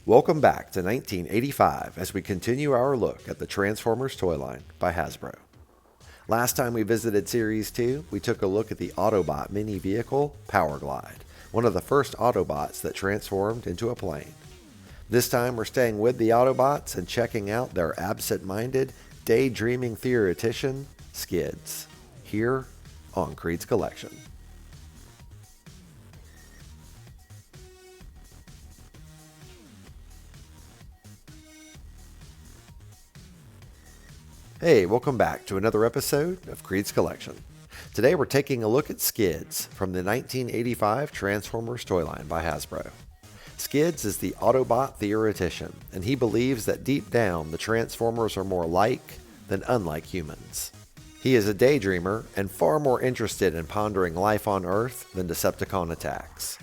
Welcome back to 1985 as we continue our look at the Transformers toy line by Hasbro. Last time we visited Series 2, we took a look at the Autobot mini vehicle, Power Glide, one of the first Autobots that transformed into a plane. This time we're staying with the Autobots and checking out their absent-minded, daydreaming theoretician, Skids, here on Creed's Collection. Hey, welcome back to another episode of Creed's Collection. Today we're taking a look at Skids from the 1985 Transformers toy line by Hasbro. Skids is the Autobot Theoretician, and he believes that deep down the Transformers are more like than unlike humans. He is a daydreamer and far more interested in pondering life on Earth than Decepticon attacks.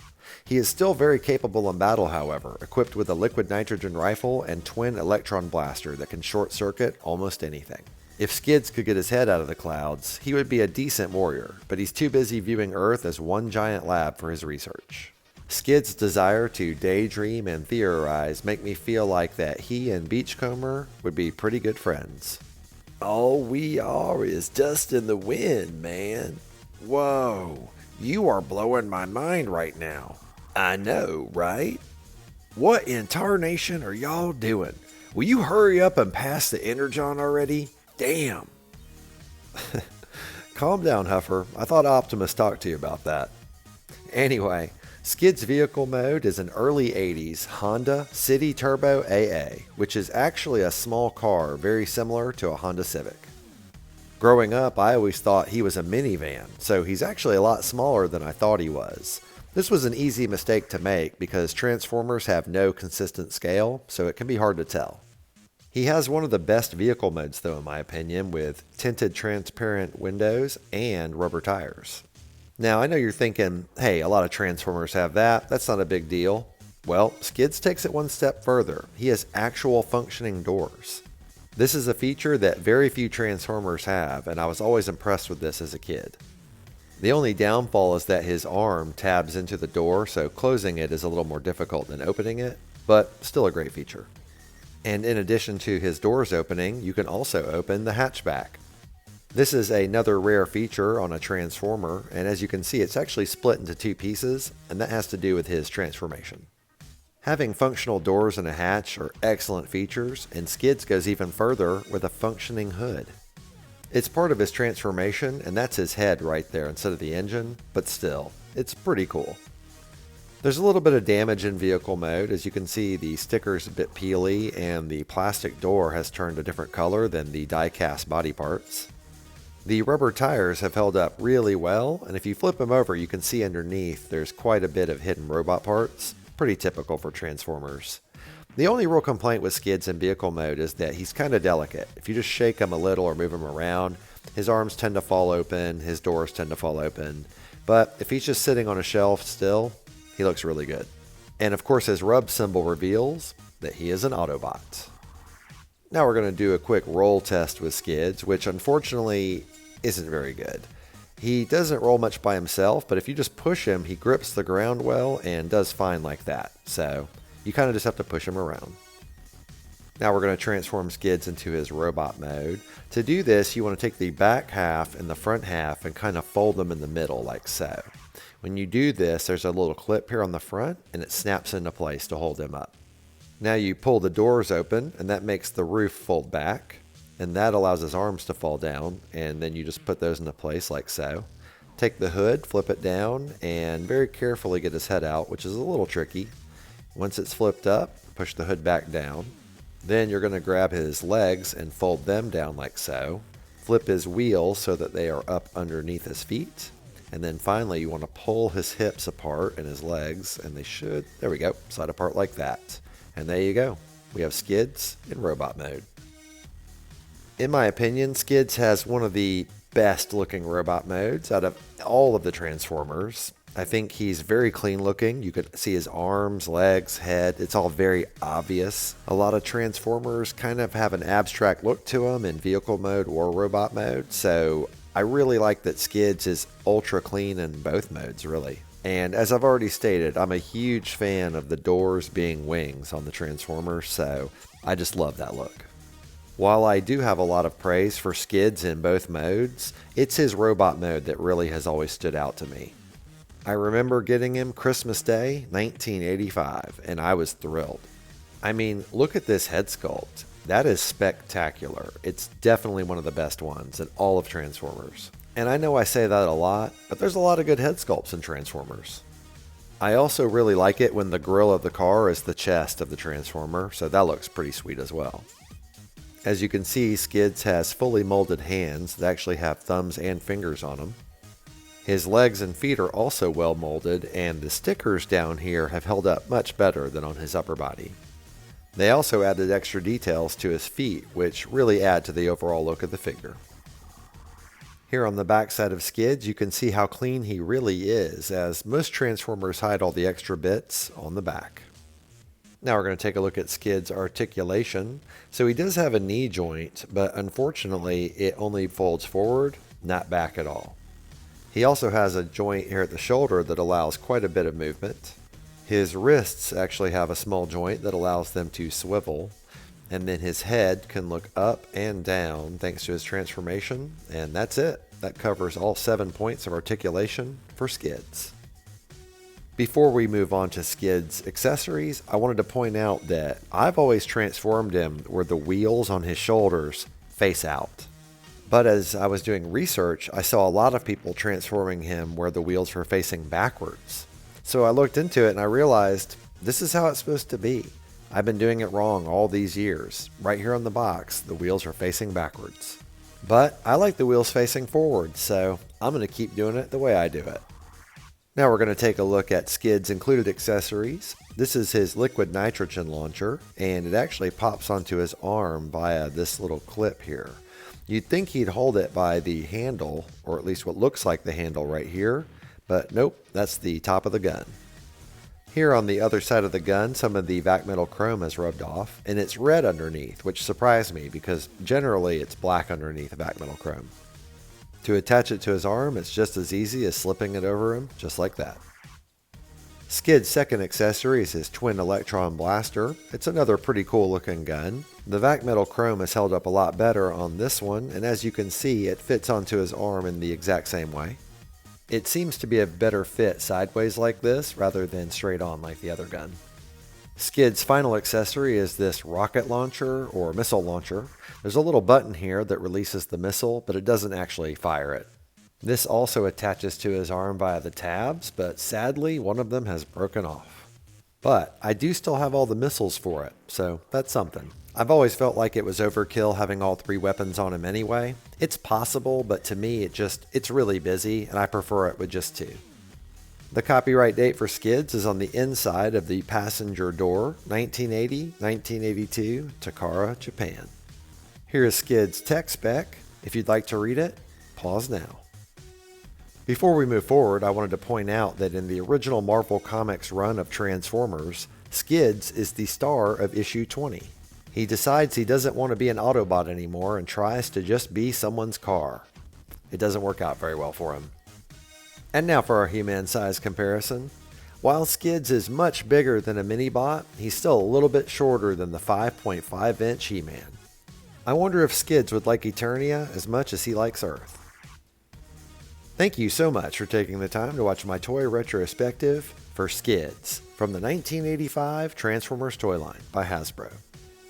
He is still very capable in battle, however, equipped with a liquid nitrogen rifle and twin electron blaster that can short-circuit almost anything. If Skids could get his head out of the clouds, he would be a decent warrior, but he's too busy viewing Earth as one giant lab for his research. Skids' desire to daydream and theorize make me feel like that he and Beachcomber would be pretty good friends. All we are is dust in the wind, man. Whoa, you are blowing my mind right now. I know, right? What in tarnation are y'all doing? Will you hurry up and pass the energon already? Damn. Calm down, Huffer. I thought Optimus talked to you about that. Anyway, Skids' vehicle mode is an early 80s Honda City Turbo AA, which is actually a small car very similar to a Honda Civic. Growing up, I always thought he was a minivan, so he's actually a lot smaller than I thought he was. This was an easy mistake to make because Transformers have no consistent scale, so it can be hard to tell. He has one of the best vehicle modes though, in my opinion, with tinted transparent windows and rubber tires. Now I know you're thinking, hey, a lot of Transformers have that, that's not a big deal. Well, Skids takes it one step further. He has actual functioning doors. This is a feature that very few Transformers have, and I was always impressed with this as a kid. The only downfall is that his arm tabs into the door, so closing it is a little more difficult than opening it, but still a great feature. And in addition to his doors opening, you can also open the hatchback. This is another rare feature on a Transformer, and as you can see, it's actually split into two pieces, and that has to do with his transformation. Having functional doors and a hatch are excellent features, and Skids goes even further with a functioning hood. It's part of his transformation, and that's his head right there instead of the engine, but still, it's pretty cool. There's a little bit of damage in vehicle mode. As you can see, the sticker's a bit peely, and the plastic door has turned a different color than the die-cast body parts. The rubber tires have held up really well, and if you flip them over, you can see underneath there's quite a bit of hidden robot parts, pretty typical for Transformers. The only real complaint with Skids in vehicle mode is that he's kind of delicate. If you just shake him a little or move him around, his arms tend to fall open, his doors tend to fall open. But if he's just sitting on a shelf still, he looks really good. And of course his rub symbol reveals that he is an Autobot. Now we're going to do a quick roll test with Skids, which unfortunately isn't very good. He doesn't roll much by himself, but if you just push him, he grips the ground well and does fine like that. So you kind of just have to push him around. Now we're going to transform Skids into his robot mode. To do this, you want to take the back half and the front half and kind of fold them in the middle like so. When you do this, there's a little clip here on the front and it snaps into place to hold him up. Now you pull the doors open and that makes the roof fold back, and that allows his arms to fall down, and then you just put those into place like so. Take the hood, flip it down, and very carefully get his head out, which is a little tricky. Once it's flipped up, push the hood back down. Then you're going to grab his legs and fold them down like so. Flip his wheels so that they are up underneath his feet. And then finally you want to pull his hips apart and his legs, and they should, there we go, slide apart like that. And there you go. We have Skids in robot mode. In my opinion, Skids has one of the best looking robot modes out of all of the Transformers. I think he's very clean looking. You could see his arms, legs, head. It's all very obvious. A lot of Transformers kind of have an abstract look to them in vehicle mode or robot mode. So I really like that Skids is ultra clean in both modes, really. And as I've already stated, I'm a huge fan of the doors being wings on the Transformers, so I just love that look. While I do have a lot of praise for Skids in both modes, it's his robot mode that really has always stood out to me. I remember getting him Christmas Day, 1985, and I was thrilled. I mean, look at this head sculpt. That is spectacular. It's definitely one of the best ones in all of Transformers. And I know I say that a lot, but there's a lot of good head sculpts in Transformers. I also really like it when the grill of the car is the chest of the Transformer, so that looks pretty sweet as well. As you can see, Skids has fully molded hands that actually have thumbs and fingers on them. His legs and feet are also well molded, and the stickers down here have held up much better than on his upper body. They also added extra details to his feet, which really add to the overall look of the figure. Here on the back side of Skids, you can see how clean he really is, as most Transformers hide all the extra bits on the back. Now we're going to take a look at Skids' articulation. So he does have a knee joint, but unfortunately it only folds forward, not back at all. He also has a joint here at the shoulder that allows quite a bit of movement. His wrists actually have a small joint that allows them to swivel. And then his head can look up and down thanks to his transformation, and that's it. That covers all 7 points of articulation for Skids. Before we move on to Skids' accessories, I wanted to point out that I've always transformed him where the wheels on his shoulders face out. But as I was doing research, I saw a lot of people transforming him where the wheels were facing backwards. So I looked into it and I realized this is how it's supposed to be. I've been doing it wrong all these years. Right here on the box, the wheels are facing backwards. But I like the wheels facing forward, so I'm going to keep doing it the way I do it. Now we're going to take a look at Skids' included accessories. This is his liquid nitrogen launcher, and it actually pops onto his arm via this little clip here. You'd think he'd hold it by the handle, or at least what looks like the handle right here, but nope, that's the top of the gun. Here on the other side of the gun, some of the vac metal chrome has rubbed off, and it's red underneath, which surprised me because generally it's black underneath vac metal chrome. To attach it to his arm, it's just as easy as slipping it over him, just like that. Skid's second accessory is his twin electron blaster. It's another pretty cool looking gun. The vac metal chrome has held up a lot better on this one, and as you can see, it fits onto his arm in the exact same way. It seems to be a better fit sideways like this rather than straight on like the other gun. Skid's final accessory is this rocket launcher or missile launcher. There's a little button here that releases the missile, but it doesn't actually fire it. This also attaches to his arm via the tabs, but sadly one of them has broken off. But I do still have all the missiles for it, so that's something. I've always felt like it was overkill having all 3 weapons on him anyway. It's possible, but to me it's really busy and I prefer it with just 2. The copyright date for Skids is on the inside of the passenger door, 1980-1982, Takara, Japan. Here is Skids' tech spec. If you'd like to read it, pause now. Before we move forward, I wanted to point out that in the original Marvel Comics run of Transformers, Skids is the star of issue 20. He decides he doesn't want to be an Autobot anymore and tries to just be someone's car. It doesn't work out very well for him. And now for our He-Man size comparison. While Skids is much bigger than a mini-bot, he's still a little bit shorter than the 5.5 inch He-Man. I wonder if Skids would like Eternia as much as he likes Earth. Thank you so much for taking the time to watch my toy retrospective for Skids from the 1985 Transformers toy line by Hasbro.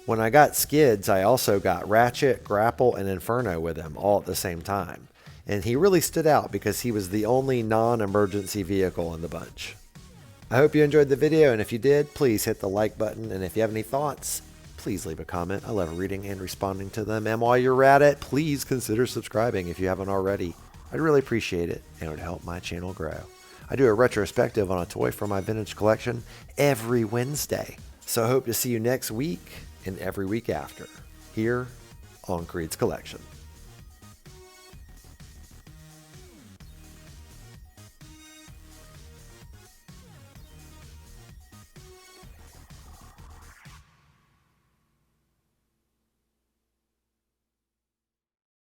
When I got Skids, I also got Ratchet, Grapple, and Inferno with him all at the same time. And he really stood out because he was the only non-emergency vehicle in the bunch. I hope you enjoyed the video, and if you did, please hit the like button. And if you have any thoughts, please leave a comment. I love reading and responding to them. And while you're at it, please consider subscribing if you haven't already. I'd really appreciate it, and it would help my channel grow. I do a retrospective on a toy from my vintage collection every Wednesday. So I hope to see you next week and every week after, here on KREED'S Collection.